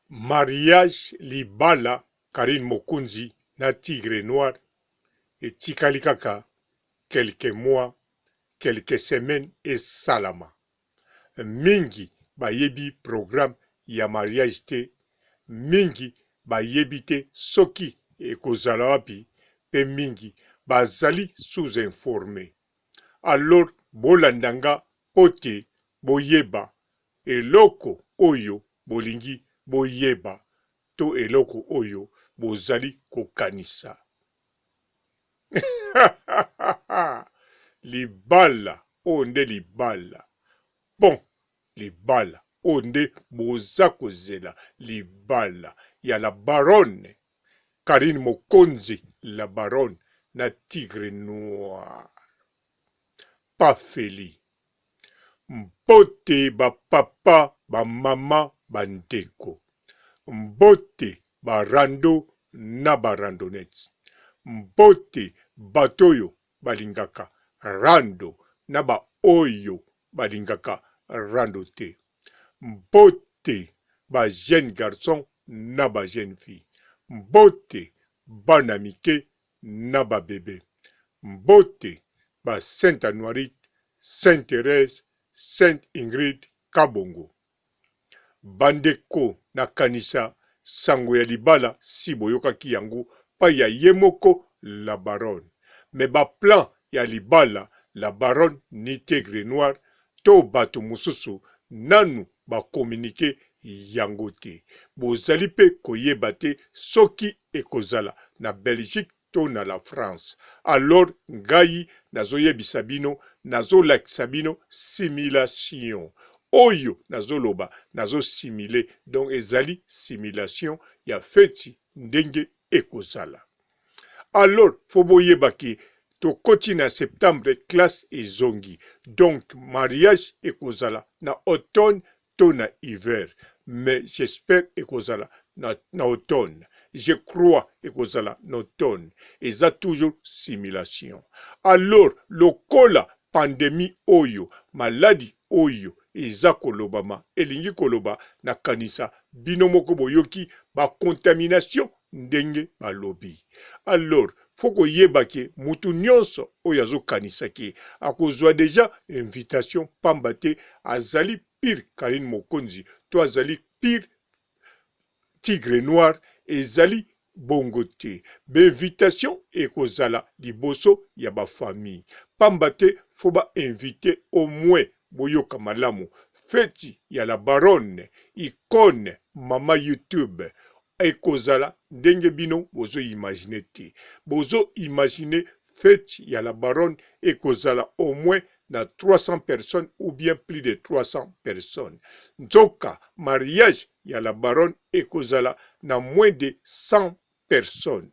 Mariage libala Karine Mokunzi na Tigre Noir etikali kaka quelques mois, quelques semaines et salama. Mingi bayebi programme ya mariage te, mingi bayebi te soki ekozala wapi, pe mingi bazali sous-informé. Alors bolandanga pote boyeba eloko oyo bolingi boyeba to eloko oyo bozali kokanisa. Libala onde libala. Bon, libala onde boza kozela libala ya la baronne Karine Mokonzi, la baronne na Tigre Noir. Pafeli. Mbote ba papa, ba mama, bandeko. Mbote barando na barandonete. Mbote batoyo balingaka rando na ba oyo balingaka rando te. Mbote ba jeune garçon na ba jeune fille. Mbote bana mike na ba bébé. Mbote ba Sainte Anoirite, Sainte Thérèse, Sainte Ingrid Kabongo. Bandeko na kanisa sango ya libala si boyokaki yango pa ya yemoko la baronne. Me ba plan ya libala la baronne ni Tigre Noir to bato mususu nanu ba communiquer yango te. Bozali pe koyeba te soki ekozala na Belgique to na la France. Alors ngai nazoyebisa bino, nazolakisa bino simulation. Oyo nazoloba nazo simile, donc ezali simulation ya feti ndenge ekozala. Alors foboyeba ki tokoti na septembre classe ezongi, donc mariage ekozala na automne to na hiver, mais j'espère ekozala na automne. Je crois ekozala na automne. Eza toujours simulation. Alors lokola pandémie oyo, maladie oyo eza kolobama, elingi koloba na kanisa bino moko boyoki ba contamination ndenge balobi. Alors foko yebake mutu nyonso oyo azo kanisa ki akozwa deja invitation pamba te azali pire Karine Mokonzi to azali pire Tigre Noir ezali bongo te. Invitation ekozala liboso ya ba famille. Pamba te foba invité au moins boyoka malamu feti ya la baronne icône mama YouTube ekozala ndenge bino bozo imaginer te. Bozo imaginer feti ya la baronne ekozala au moins na 300 personnes ou bien plus de 300 personnes. Nzoka mariage ya la baronne ekozala na moins de 100 personnes.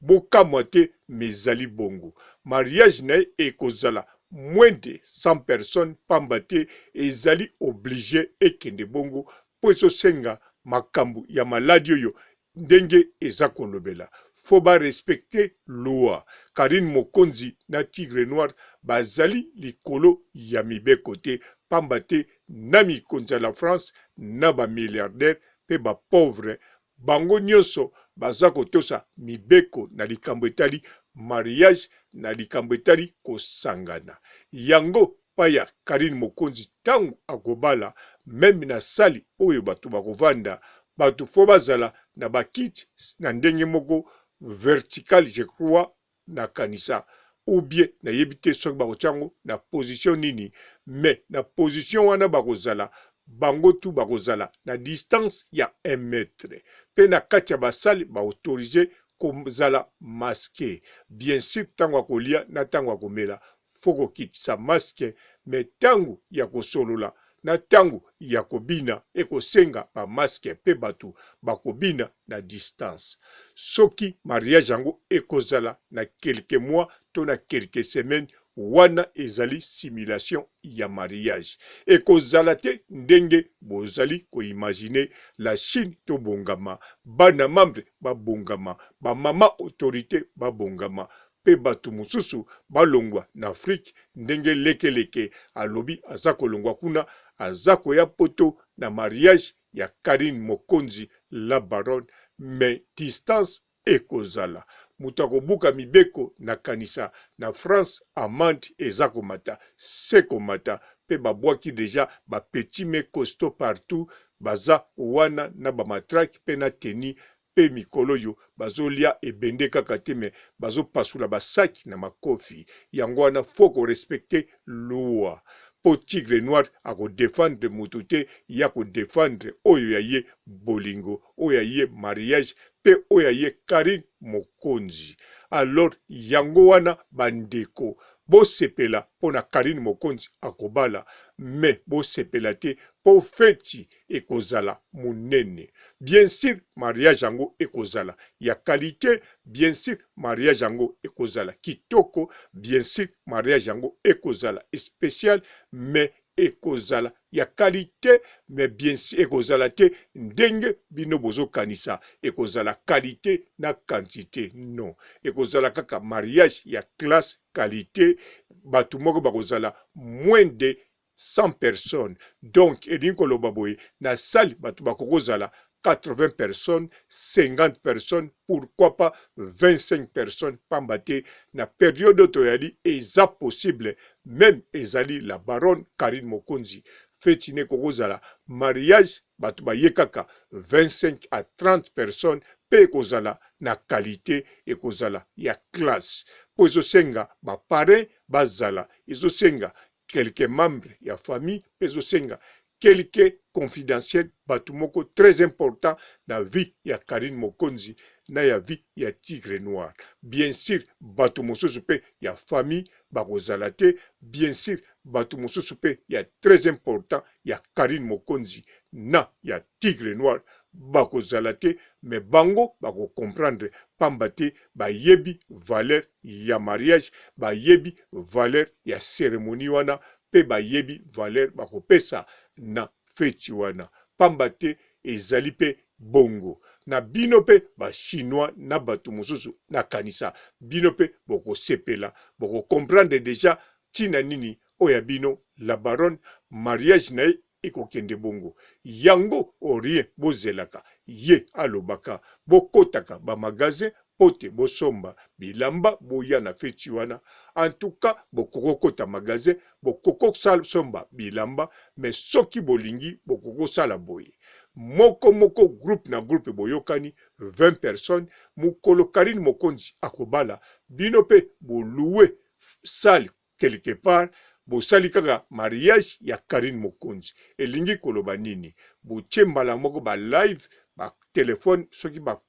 Boka mwate mezali bongo. Mariage na ekozala moins de 100 personnes pamba te ezali obligé ekende bongo po ezosenga makambu ya maladi oyo ndenge eza kolobela. Foba respecter loi. Karine Mokonzi na Tigre Noir bazali likolo ya mibeko te pamba te na mikonzi ya la France na ba milliardaire pe ba pauvre bango nyonso baza kotosa mibeko na likambo etali mariage na likambo etali kosangana. Yango paya Karine Mokonzi tango akobala meme na sali oyo bato bakovanda bato fo bazala na bakiti na ndenge moko vertical je crois na kanisa ou bien na yebite soki bakochango na position nini, mais na position wana bakozala bango tu bakozala na distance ya 1 mètre. Pe na kati ya basali ba autoriser kozala masqué. Bien sûr tango akolia na tango akomela foko kitisa masque, mais tango ya kosolola na tango ya kobina ekosenga ba masque pe batu bakobina na distance. Soki mariage yango ekozala na quelques mois to na quelques semaines wana ezali simulation ya mariage. Ekozala te ndenge bozali ko imaginer la Chine to bongama, bana membre ba bongama, ba mama autorité ba bongama. Pe batu mususu balongwa na Afrique ndenge leke alobi aza kolongwa kuna aza koya poto na mariage ya Karine Mokonzi la baronne, mais distance ekozala. Mutu akobuka mibeko na kanisa na France amande eza komata, se komata pe babwaki deja ba petit mais costaud partout, baza wana na ba matraque pe na teni pe mikolo yo bazolia ebende kaka te, me bazopasula basaki na makofi. Yango wana faut respecter loi. Po Tigre Noir akodefendre mutu te, ya kodefendre oyo ya ye bolingo, oyo ya ye mariage, pe oyo ya ye Karine Mokonzi. Alors yango wana bandeko, bo sepela pona Karine Mokonzi akobala, mais bo sepela te po feti ekozala munene. Bien sûr mariage yango ekozala ya qualité, bien sûr mariage yango ekozala kitoko, bien sûr mariage yango ekozala spécial, mais ekozala ya qualité, mais bien sûr ekozala te ndenge bino bozo kanisa, ekozala qualité na quantité, non. Ekozala kaka mariage ya classe qualité, batu moko bakozala moins de 100 personnes. Donc edin koloba boye na salle batu bakozala 80 personnes, 50 personnes, pourquoi pas 25 personnes, pambate na période toyali eza possible, même ezali la baronne Karine Mokonzi fetine kokozala mariage batu bayekaka 25 à 30 personnes, pe kozala na qualité ekozala ya classe. Po ezosenga ba parrain bazala, ezosenga quelques membres ya famille, pe ezosenga quelques confidentiels, batu moko très important na vie ya Karine Mokonzi na ya vie ya Tigre Noir. Bien sûr batu mosusu pe ya famille bakozala te, bien sûr batu mosusu pe ya très important ya Karine Mokonzi na ya Tigre Noir bakozala te, mais bango bako comprendre pamba te bayebi valeur ya mariage, bayebi valeur ya cérémonie wana, pe bayebi valeur bakopesa na feti wana, pamba te ezali pe bongo. Na bino pe ba chinois na batu mosusu na kanisa, bino pe boko sepela, boko comprendre déjà tina nini oya bino la baronne mariage na ekokende bongo. Yango orien bozelaka ye alobaka, bokotaka ba magasin pote bosomba bilamba boya na feti wana. En tout cas bokoko kota magasin, bokoko sala somba bilamba, mais soki bolingi bokoko sala boye moko moko, groupe na groupe boyokani 20 personnes. Mukolo Karine Mokonzi akobala, bino pe boloué salle quelque part, bosali kaka mariage ya Karine Mokonzi. Elingi koloba nini? Botie mbala moko ba live, ba téléphone, soki ba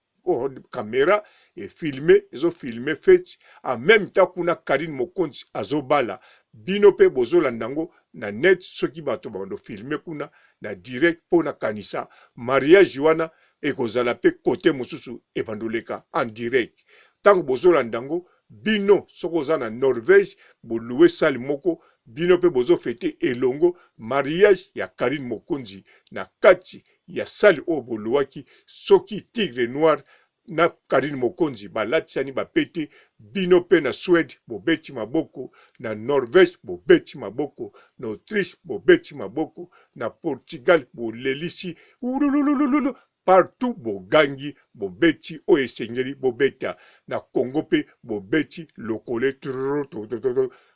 caméra et filmer, ezo filmer feti en même temps kuna Karine Mokonzi azobala, bino pe bozolandango na net, soki bato bando filmer kuna na direct pona kanisa mariage wana ekozala pe côté mosusu ebandoleka en direct. Tango bozolandango bino sokoza na Norvège boloué salle moko, bino pe bozo fete elongo mariage ya Karine Mokonzi na kati ya salle o bolouaki. Soki Tigre Noir na Karine Mokonzi balatiani bapete, bino pe na Suède bobeti maboko, na Norvège bobeti maboko, na Autriche bobeti maboko, na Portugal bolelisi ululululu, partout bogangi bobeti oyo esengeli bobeta, na Congo pe bobeti lokole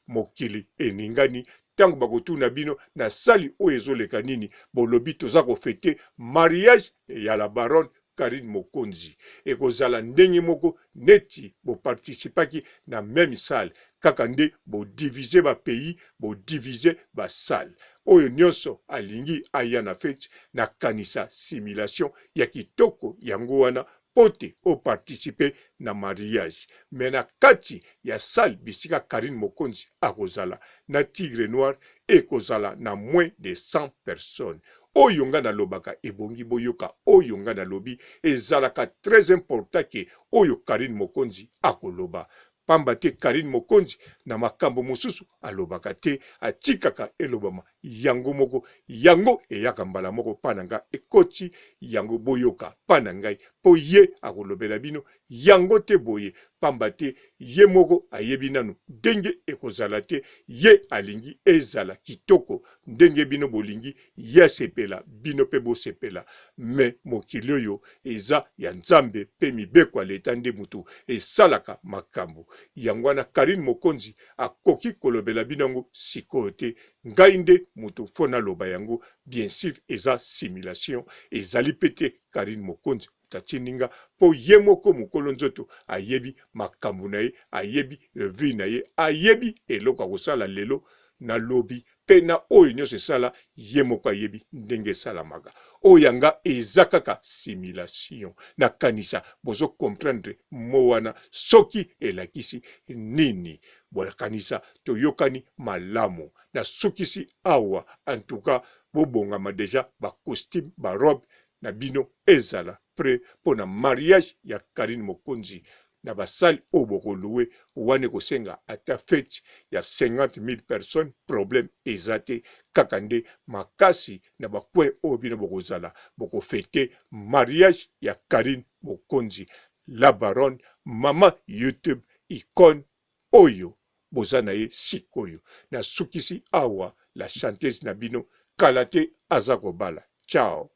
mokili eningani. Tango bakotuna bino na sali oyo ezoleka nini, bolobi toza kofete mariage ya la baronne Karine Mokonzi. Ekozala ndenge moko neti bo participaki na même salle, kaka nde bo diviser ba pays, bo diviser ba salle. Oyo nyonso alingi aya na fete na kanisa simulation ya kitoko yango wana pote o participer na mariage. Mais na kati ya salle bisika Karine Mokonzi akozala na Tigre Noir ekozala na moins de 100 personnes. Oyo nga nalobaka ebongi boyoka, oyo nga nalobi ezalaka très important ke oyo Karine Mokonzi akoloba. Pamba te Karine Mokonzi na makambo mosusu alobaka te, atikaka elobama yango moko, yango eyaka mbala moko pananga ekoti, yango boyoka panangai po ye akolobela bino yango te boye. pambate ye moko ayebi nanu ndenge ekozala te ye alingi ezala kitoko ndenge bino bolingi ye sepela bino pe bo sepela me mokili oyo eza ya nzambe pe mibeko ya leta nde mutu esalaka makambo yango wana Karine Mokonzi akoki kolobela bino yango sikoyo te ngai nde mutu fona loba yango bien sûr eza simulation ezali pete Karine Mokonzi tachininga po ye moko mukolo nzoto ayebi makambo na ye ayebi vi na ye ayebi eloko akosala lelo na lobi pe na oyo nyonso esala ye moko ayebi ndenge esalamaka oyo yanga eza kaka simulation na kanisa bozo comprendre mo wana soki elakisi nini bona kanisa toyokani malamu na sukisi awa en tout cas bobongama deja ba costume ba robe na bino ezala prêt pour na mariage ya Karine Mokonzi na basali oboko loué wane kosenga ata fête ya 50,000 personnes problème ezate kakande makasi na bakwe obino bokozala boko fêter mariage ya Karine Mokonzi la baronne mama YouTube icône oyo bozana ye sikoyo na sukisi awa la chanteuse na bino kalate azako bala ciao.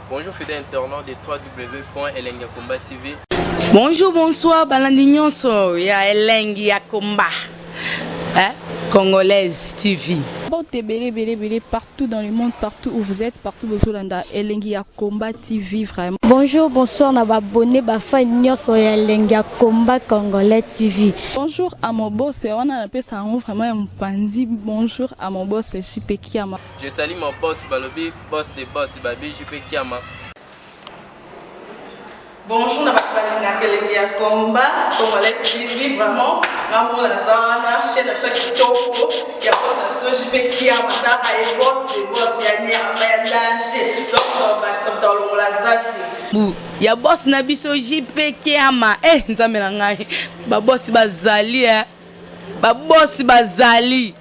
Bonjour fidèles internautes de www.elengiakomba TV. Bonjour, bonsoir, balandi nyonso ya Elengi ya Komba. Congolaise TV. Bon, bélé, partout dans le monde, partout où vous êtes, partout où vous êtes, Elengi ya Komba TV, vraiment. Bonjour, bonsoir, na abonné, fan nyonso ya Elengi ya Komba Congolais TV. Bonjour à mon boss, on a appelé ça vraiment un pandi. Bonjour à mon boss, JP Kiama. Je salue mon boss Balobi, boss des boss Babi, JP Kiama. Bonjour, na Elengi ya Komba Congolais TV, vraiment. Maman la zana, chaîne de chaque kitoko, ya boss na JP Kiama, ta ay boss des boss ya ni a danger. Donc ba ça dans la zaki. Ya boss na biso JP Kiama. Nzambe na ngai. Ba boss bazali ba boss bazali.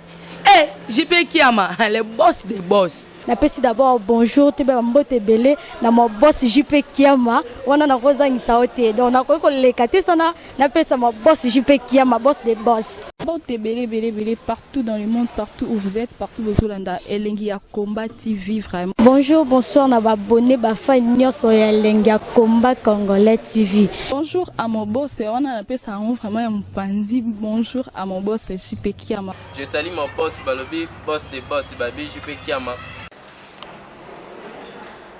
JP Kiama, le boss des boss. Napesi d'abord bonjour te ba mbote belé na mo boss JP Kiama wana na kozangisa ote donc na ko lekate sana napesa mo boss JP Kiama boss des boss. Bon, bélé, partout dans le monde, partout où vous êtes, partout où vous êtes, Elengi ya Komba TV, vraiment. Bonjour, bonsoir, na abonné, fan nyonso ya Elengi ya Komba Congolais TV. Bonjour à mon boss, on a appelé ça vraiment un pandi. Bonjour à mon boss, JP Kiama. Je salue mon boss Balobi, boss des boss Babi, JP Kiama.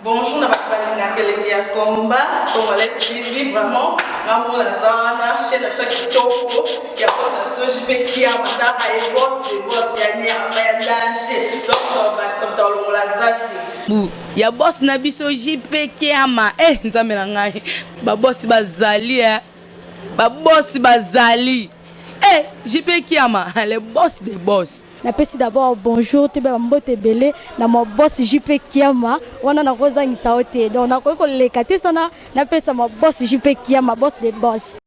Bonjour, na Elengi ya Komba Congolais TV, vraiment. Maman la zana, chaîne de chaque kitoko, ya boss na JP Kiama, ta ay boss des boss ya ni a danger. Donc ba ça dans la zaki. Ya boss na biso JP Kiama. Nzambe na ngai. Ba boss bazali ba boss bazali. JP Kiama, le boss des boss. Napesi d'abord bonjour te ba mbote belé na mo boss JP Kiama wana na kozangisa ote donc na ko lekate sana napesa mo boss JP Kiama boss des boss.